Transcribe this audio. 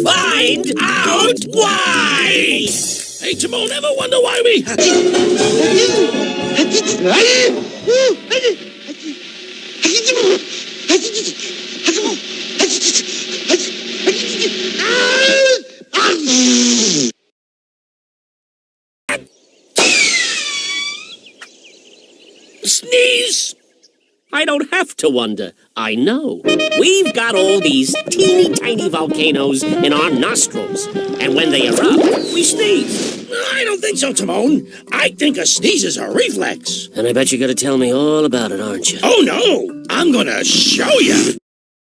Find out why! Hey, Timon, ever wonder why we... Sneeze! I don't have to wonder. I know. We've got all these teeny tiny volcanoes in our nostrils. And when they erupt, we sneeze. I don't think so, Timon. I think a sneeze is a reflex. And I bet you're going to tell me all about it, aren't you? Oh, no. I'm going to show you.